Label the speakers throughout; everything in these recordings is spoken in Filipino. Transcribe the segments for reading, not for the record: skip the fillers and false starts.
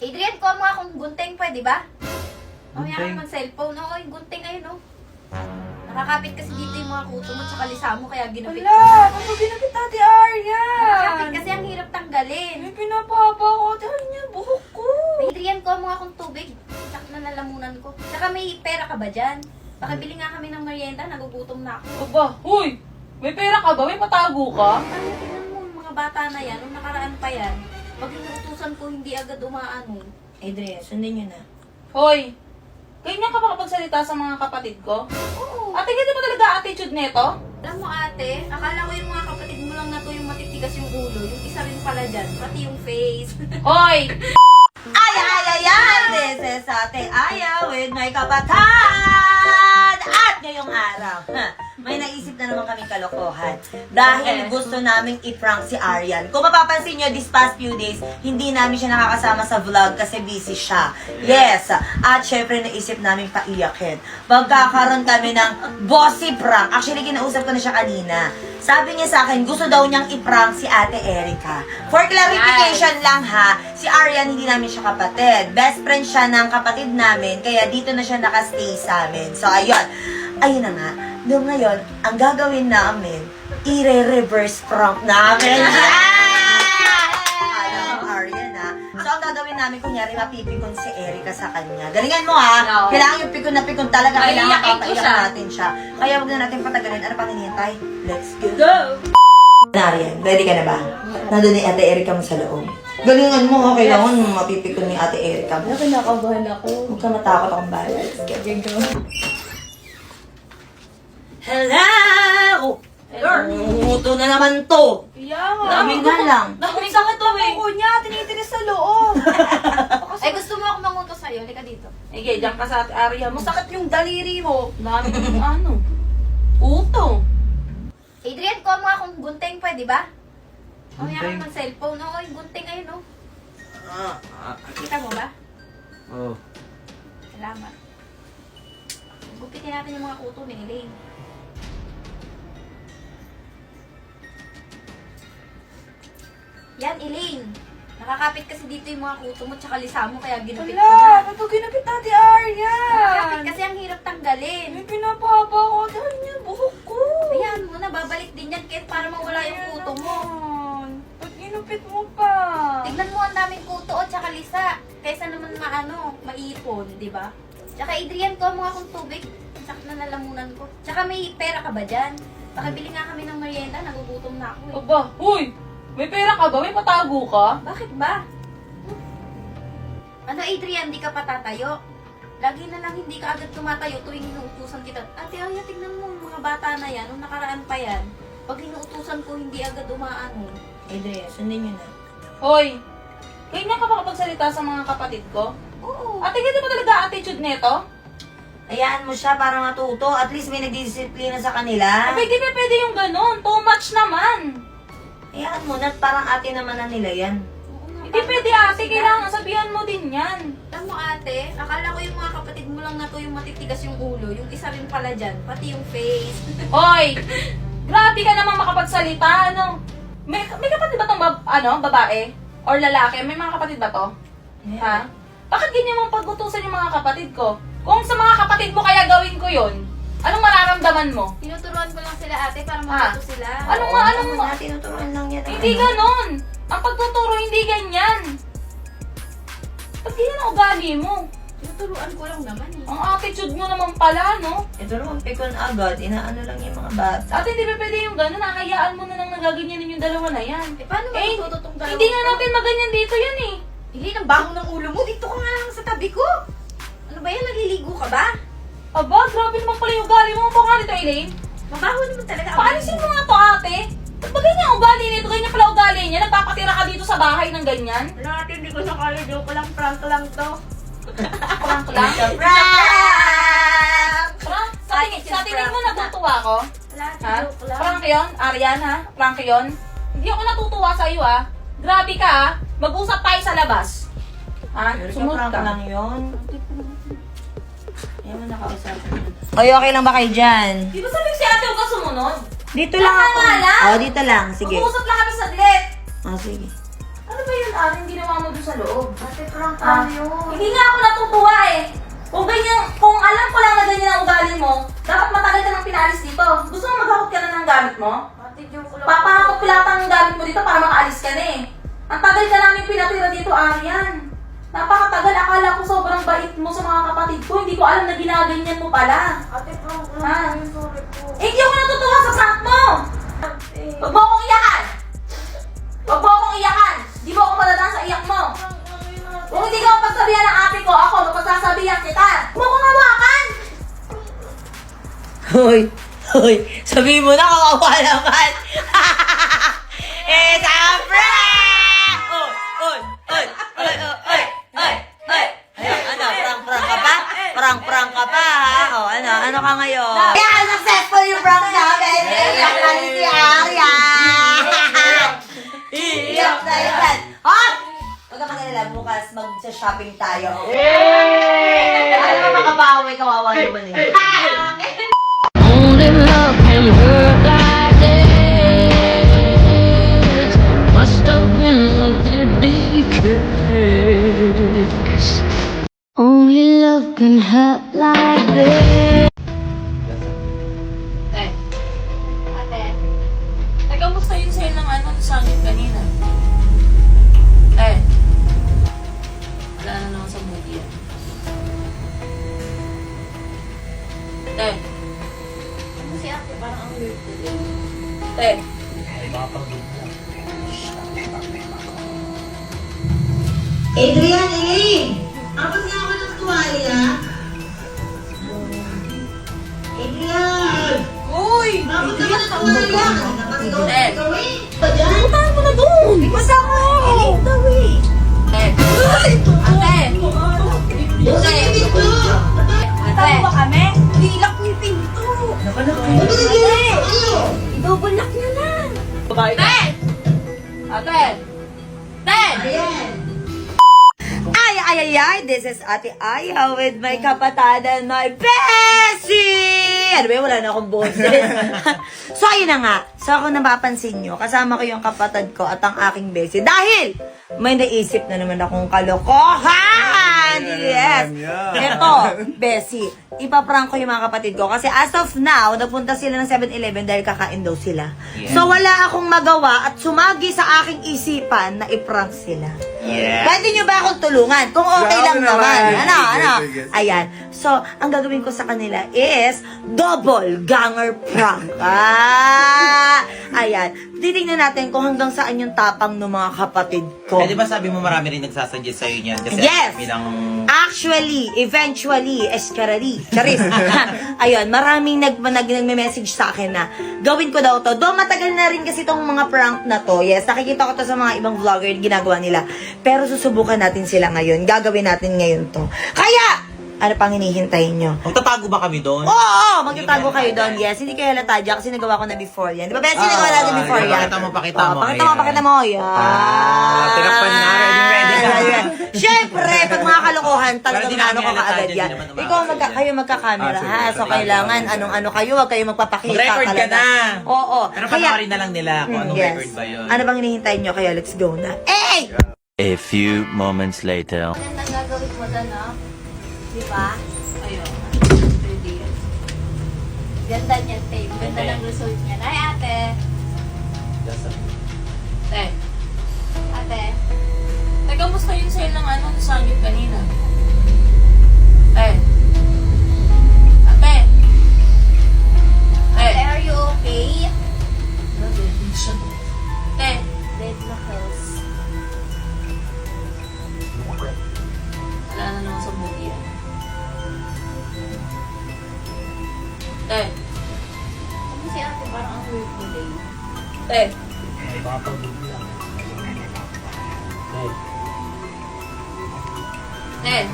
Speaker 1: Adrian, kuha mo akong gunting, pwede ba? Mamaya
Speaker 2: Gunting?
Speaker 1: ka mag-cellphone. Oo, yung gunting ayun, oh. Nakakapit kasi dito yung mga kuto mo tsaka lisa mo, kaya ginupit ko.
Speaker 3: Wala! Ano ginapit Ate Aryan?
Speaker 1: Nakakapit kasi ang hirap tanggalin.
Speaker 3: May pinapahaba ko. Ate Aryan, buhok ko.
Speaker 1: Adrian, kuha mo akong tubig. Sak na nalamunan ko. Tsaka may pera ka ba dyan? Pakibili nga kami ng merienda, nagugutom na ako.
Speaker 3: Aba, huy! May pera ka ba? May patago ka?
Speaker 1: Ano, tingnan mo, mga bata na yan, nung nakaraan pa yan, pag inuutusan ko, hindi agad umaano.
Speaker 4: Adrian, sundin nyo na.
Speaker 3: Hoy! Ganyan ka makapagsalita sa mga kapatid ko?
Speaker 1: Oo.
Speaker 3: Ate, ganyan mo talaga attitude neto?
Speaker 1: Alam mo ate, akala ko yung mga kapatid mo lang na to yung matitigas yung ulo, yung isa rin pala dyan, pati yung face.
Speaker 3: Hoy!
Speaker 4: Ay! This is Ate Aya with my kapatid! At ngayong araw, may naisip na naman kaming kalokohan. Dahil gusto naming i-prank si Aryan. Kung mapapansin nyo, this past few days, hindi namin siya nakakasama sa vlog kasi busy siya. Yes! At syempre, naisip namin paiyakin. Magkakaroon kami ng bossy prank. Actually, kinausap ko na siya kanina. Sabi niya sa akin, gusto daw niyang i-prank si Ate Erica. For clarification lang ha, si Aryan hindi namin siya kapatid. Best friend siya ng kapatid namin, kaya dito na siya nakastay sa amin. So, ayun. Ayun na nga. Doon ngayon, ang gagawin namin, i-reverse prank namin. Alam mo, Aryan ha. So, ang gagawin namin, kunyari, mapipikon si Erica sa kanya. Galingan mo ha.
Speaker 3: No.
Speaker 4: Kailangan yung pikon na pikon talaga.
Speaker 3: Ay,
Speaker 4: Kailangan
Speaker 3: iyakin ko
Speaker 4: papaiyak
Speaker 3: siya.
Speaker 4: natin siya. Kaya huwag na natin patagalin. Ano pang hinihintay? Let's go.
Speaker 3: Go!
Speaker 4: Aryan, ready ka na ba? Nandun ni Ate Erica mo sa loob. Galingan mo ha. Kailangan mapipikon ni Ate Erica mo.
Speaker 3: Kinakabahan ako.
Speaker 4: Huwag ka matakot akong bahala. Let's go. Hello! Ito na naman to.
Speaker 3: Iyawa.
Speaker 4: Daming nga lang.
Speaker 3: Daming sakit to eh.
Speaker 1: Ako niya, tinitiris sa loob. Ay, gusto mo ako mangutos sa'yo, halika dito.
Speaker 3: Sige, diyan ka sa Ate Arya. Masakit yung daliri mo. Dami ng ano. Puto.
Speaker 1: Adrian, kuha mo akong gunting, pwede ba? Mamaya ka
Speaker 2: Gunting?
Speaker 1: mag-cellphone. Oo, yung gunting ayun, oh. Kita mo ba?
Speaker 2: Oh.
Speaker 1: Salamat. Gupitin natin yung mga kuto ni Elaine. Yan, Elaine. Nakakapit kasi dito yung mga kuto mo tsaka lisa mo, kaya ginupit ko
Speaker 3: Wala!
Speaker 1: na.
Speaker 3: Ba't ko ginapit Ate Aryan?
Speaker 1: Nakakapit kasi ang hirap tanggalin.
Speaker 3: May pinapahaba ko. Ate Aryan, buhok ko.
Speaker 1: Ayan mo na, babalik din yan kahit para mawala yung kuto mo.
Speaker 3: Ba't ginupit mo pa?
Speaker 1: Tignan mo ang daming kuto o tsaka lisa. Kaysa naman maipon, di ba? Tsaka Adrian, kuha mo akong tubig. Sak na nalamunan ko. Tsaka may pera ka ba dyan? Pakibili nga kami ng merienda, nagugutom na ako eh.
Speaker 3: Aba, huy! May pera ka ba? May patago ka?
Speaker 1: Bakit ba? Ano Adrian, di ka pa tatayo? Lagi na lang hindi ka agad tumatayo tuwing inuutusan kita. Ate Aya, tignan mo, mga bata na yan, nung nakaraan pa yan. Pag inuutusan ko, hindi agad umaano.
Speaker 4: Adrian, sundin nyo na.
Speaker 3: Hoy! Ganyan ka makapagsalita sa mga kapatid ko?
Speaker 1: Oo.
Speaker 3: Ate, ganyan mo talaga attitude neto?
Speaker 4: Hayaan mo siya para matuto. At least may nagdidisiplina sa kanila.
Speaker 3: Abay, di ba pwede yung ganun? Too much naman.
Speaker 4: Hayaan mo na parang ate naman na nila yan.
Speaker 1: Oo nga,
Speaker 3: Hindi
Speaker 1: parang
Speaker 3: pwede ate, kailangan sabihan mo din yan.
Speaker 1: Alam mo ate, akala ko yung mga kapatid mo lang na to yung matitigas yung ulo, yung isa rin pala dyan, pati yung face.
Speaker 3: Hoy! Grabe ka naman makapagsalita, ano? May kapatid ba tong babae? Or lalaki? May mga kapatid ba to? Ha? Bakit ganyan mong pagutusan yung mga kapatid ko? Kung sa mga kapatid mo kaya gawin ko yon, anong mararamdaman mo?
Speaker 1: Tinuturuan ko lang sila ate para matuto sila.
Speaker 3: Anong
Speaker 4: Ano na, tinuturuan lang yan.
Speaker 3: Hindi ganon! Ang pagtuturo hindi ganyan! Ba't ganyan ang ugali mo?
Speaker 1: Tinuturuan ko lang naman eh.
Speaker 3: Ang attitude mo naman pala, no?
Speaker 4: Ito naman, pikon agad. Inaano lang yung mga bata.
Speaker 3: Ate, hindi ba pwede yung gano'n? Nakahayaan mo na lang nagaganyanin yung dalawa na yan.
Speaker 1: Eh paano ba
Speaker 3: Eh,
Speaker 1: matuto tong dalawa?
Speaker 3: Hindi nga natin maganyan dito yan eh.
Speaker 1: Hindi, ang baho ng ulo mo. Dito ka nga lang sa tabi ko. Ano ba yan? Naliligo ka ba?
Speaker 3: Aba, grabe naman pala yung ugali mo. Mukha nga nito, Elaine.
Speaker 1: Mabaho naman talaga.
Speaker 3: Paalisin mo nga to, ate. Ba't ba ganyan ang ugali nito? Ganyan pala ugali niya. Nagpapatira ka dito sa bahay ng ganyan.
Speaker 1: Wala ate, hindi ko siya kaya. Joke lang, prank lang to.
Speaker 3: Prank lang.
Speaker 4: Prank!
Speaker 3: Prank?
Speaker 1: Ay,
Speaker 3: Sa tingin mo
Speaker 1: prank.
Speaker 3: natutuwa ako?
Speaker 1: Wala ate,
Speaker 3: Ha?
Speaker 1: joke lang.
Speaker 3: Prank yun? Arian, ha? Prank yun? Hindi ako natutuwa sa iyo, ha? Grabe ka, ha? Mag-usap tayo sa labas. Ha? Sumunod
Speaker 4: Prank
Speaker 3: ka.
Speaker 4: lang yun. Ayaw mo nakausapin. Oy, okay lang ba kayo dyan?
Speaker 3: Di ba sabi ko si ate huwag ka sumunod?
Speaker 4: Dito lang ako.
Speaker 3: Tama lang.
Speaker 4: Oh, dito lang. Sige.
Speaker 3: Mag-uusap lang kami saglit.
Speaker 4: Oh, sige.
Speaker 3: Ano Ano ba yun, Ari? Hindi ginawa mo doon sa loob?
Speaker 1: Ate, prank
Speaker 3: Ah,
Speaker 1: yun.
Speaker 3: hindi nga ako natutuwa eh. Kung alam ko lang na ganyan ang ugali mo, dapat matagal ka nang pinalis dito. Gusto mo maghakot ka na ng gamit mo?
Speaker 1: Ate, joke lang.
Speaker 3: Papahakot ko lahat ang gamit mo dito para makaalis ka na eh. Ang tagal ka namin pinatira dito, Arian. Napakatagal. Akala ko sobrang bait mo sa mga kapatid ko. Hindi ko alam na ginaganyan mo pala.
Speaker 1: Ate, prank
Speaker 3: Ha?
Speaker 1: lang yun. Sorry po.
Speaker 3: Eh, hindi ako natutuwa sa prank mo!
Speaker 1: Ate.
Speaker 3: Huwag mo akong iyakan! Huwag mo akong iyakan! Di mo ako madadaan sa iyak mo!
Speaker 1: Prank lang yun, ate.
Speaker 3: Kung hindi ka mapagsabihan ng ate ko, ako mapagsasabihan kita! Huwag mo akong hawakan!
Speaker 4: Hoy, hoy, sabihin mo na kawawa naman. It's a prank! Oy, oy, oy, oy, oy, oy, oy. Ano, prank ka pa? Prank ka pa, ha? O, ano ka ngayon? Yeah, successful yung prank namin. Iyak na ni si Arya. Iyak na yan. Hop! Huwag ka mag-alala, bukas mag-shopping tayo. Ano ba makabawi, kawawa naman eh.
Speaker 2: Only love can hurt like this. Must have been a ridiculous. Only love can hurt like this.
Speaker 3: Eh,
Speaker 1: Ate.
Speaker 3: kamusta yun sa'yo ng ano sa akin kanina? Eh, wala na naman sa movie yan. Eh,
Speaker 1: Ano si ate? Parang ang weird today.
Speaker 3: eh,
Speaker 4: Adrian, Elaine! Abot nga ako ng tuwalya. Adrian!
Speaker 3: uy!
Speaker 4: Abot nga ng tuwalya. Napasigaw
Speaker 3: Eh.
Speaker 4: ikaw eh. Puntahan mo na doon! Basta ako!
Speaker 3: Oh.
Speaker 4: Daw eh!
Speaker 3: Eh, ate!
Speaker 4: Busin yung pinto!
Speaker 3: Ate!
Speaker 1: ba kami? Ilak niyo yung pinto.
Speaker 4: Ano nangyayari sa'yo?
Speaker 1: I-double lock niyo na.
Speaker 3: Ate! Ate! Ate!
Speaker 4: Ayan! Ay, this is Ate Aya with my kapatadan, my bestie! Ano ba yun? Wala na akong boses. So, ayun na nga. So, ako napapansin nyo, kasama ko yung kapatid ko at ang aking bestie. Dahil, may naisip na naman akong kalokohan! Yes! Ito, bestie, ipaprank ko yung mga kapatid ko. Kasi as of now, nagpunta sila ng 7-Eleven dahil kakain daw sila. So, wala akong magawa at sumagi sa aking isipan na iprank sila. Pwede nyo ba akong tulungan? Kung okay lang naman. Ano? Ayan. So, ang gagawin ko sa kanila is double ganger prank. Ayan. Titingnan natin kung hanggang saan yung tapang ng mga kapatid ko.
Speaker 5: Eh, di ba sabi mo marami rin nagsasuggest sa'yo niyan? Kasi
Speaker 4: Yes!
Speaker 5: bilang...
Speaker 4: Actually, eventually, escarari, charis. Ayun, maraming nagme-message sa akin na gawin ko daw to. Though matagal na rin kasi itong mga prank na to. Yes, nakikita ko to sa mga ibang vlogger, ginagawa nila. Pero susubukan natin sila ngayon. Gagawin natin ngayon to. Kaya, ano pang hinihintay nyo?
Speaker 5: Magtatago ba kami doon?
Speaker 4: Oo, magtatago kayo doon. Yes, hindi kayo halata dyan kasi nagawa ko na before yan. Di ba, Bessie, nagawa natin before yan?
Speaker 5: Pakita mo.
Speaker 4: Pakita mo. Yan.
Speaker 5: Tinakpan na, ready ka.
Speaker 4: Siyempre, pag mga kalokohan, talagang
Speaker 5: Pero di
Speaker 4: ano
Speaker 5: namin
Speaker 4: ka
Speaker 5: halata
Speaker 4: kaagad
Speaker 5: dyan,
Speaker 4: yan.
Speaker 5: di naman umakas
Speaker 4: Ikaw,
Speaker 5: sila.
Speaker 4: kayo magkakamera,
Speaker 5: Sige,
Speaker 4: ha? So,
Speaker 5: sige.
Speaker 4: kailangan, anong-ano kayo, huwag kayo magpapakita
Speaker 5: Mag-record ka
Speaker 4: talaga.
Speaker 5: na.
Speaker 4: Oo.
Speaker 5: Pero panoorin na lang nila kung anong
Speaker 4: yes.
Speaker 5: record ba yun.
Speaker 4: Ano bang hinihintay nyo? Kaya, let's go na. Eh!
Speaker 6: A few moments later.
Speaker 1: Ano nang gagawin mo doon, no? Di ba?
Speaker 3: Ayun.
Speaker 1: Pwede yun. Ganda niyan, Tay. Ganda ng result niyan. Ay, ate.
Speaker 3: Eh,
Speaker 1: Ate.
Speaker 3: kamusta yun sa'yo ng ano sa akin kanina? Eh, ate!
Speaker 1: Ate, are you okay?
Speaker 3: Eh,
Speaker 1: Red knuckles.
Speaker 3: wala na naman sa movie yan. Eh,
Speaker 1: Ano si ate? Parang ang weird today.
Speaker 3: eh, eh,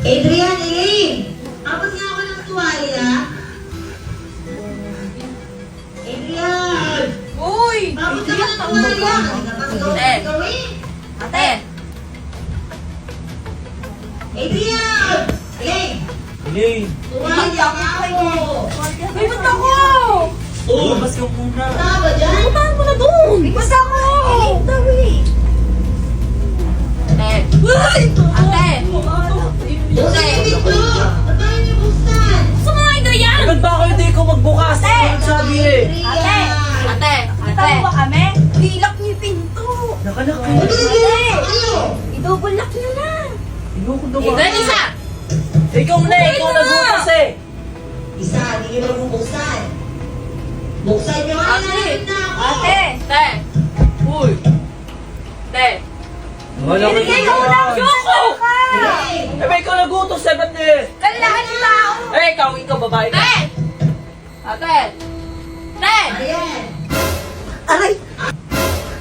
Speaker 4: Adrian, Elaine! Abot nga ako ng tuwalya. Adrian!
Speaker 3: uy!
Speaker 4: Abot nga ng tuwalya. Napasigaw
Speaker 3: Eh.
Speaker 4: ikaw eh.
Speaker 3: Ate!
Speaker 4: Adrian! Elaine!
Speaker 5: Elaine!
Speaker 4: Tuwalya nga ako.
Speaker 3: May ba't ako?
Speaker 5: Oo, mas ka muna.
Speaker 3: Puntahan mo na doon.
Speaker 1: Basta ako! Late daw eh.
Speaker 3: Ate! Gusto mo nga Adrian?
Speaker 5: Ba't ba ako hindi ko magbukas? Ano sabi eh?
Speaker 3: Ate! Ate!
Speaker 1: Kita mo ba kami? Ilak niyo yung pinto.
Speaker 5: Nakalak ka.
Speaker 1: I-double lock niyo na.
Speaker 5: Ayoko daw
Speaker 3: Ikaw isa!
Speaker 5: Ikaw na, ikaw nagutas eh.
Speaker 4: Isa, hindi nyo mabubuksan. Buksan nyo nga
Speaker 3: Ate!
Speaker 1: Ate!
Speaker 3: Te! Uy! Te!
Speaker 5: Wala ko
Speaker 1: Binigay ko na!
Speaker 3: Yoko!
Speaker 5: Eh, ba ikaw nagutos eh, ba't eh?
Speaker 1: Kailangan yung tao!
Speaker 5: Eh, ikaw babae ka.
Speaker 3: Te! Ate! Te!
Speaker 4: Aray!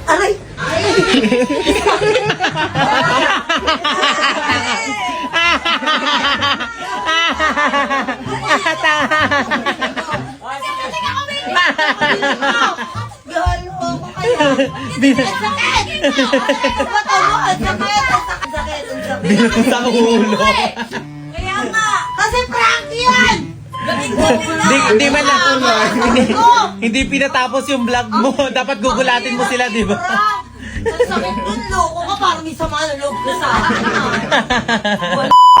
Speaker 4: Aray! Galo ako kaya. Sakit! Ba't ako? Ang sakit! Ang sakit! Ang sakit!
Speaker 5: Sa ulo.
Speaker 4: Kaya nga! Kasi prank yan! Gabing-gabi na!
Speaker 5: Hindi man lang. Hindi pinatapos yung vlog mo. Dapat gugulatin mo sila, di ba?
Speaker 4: Ang sakit nun, loko ka. Parang may sama na loob na sa akin.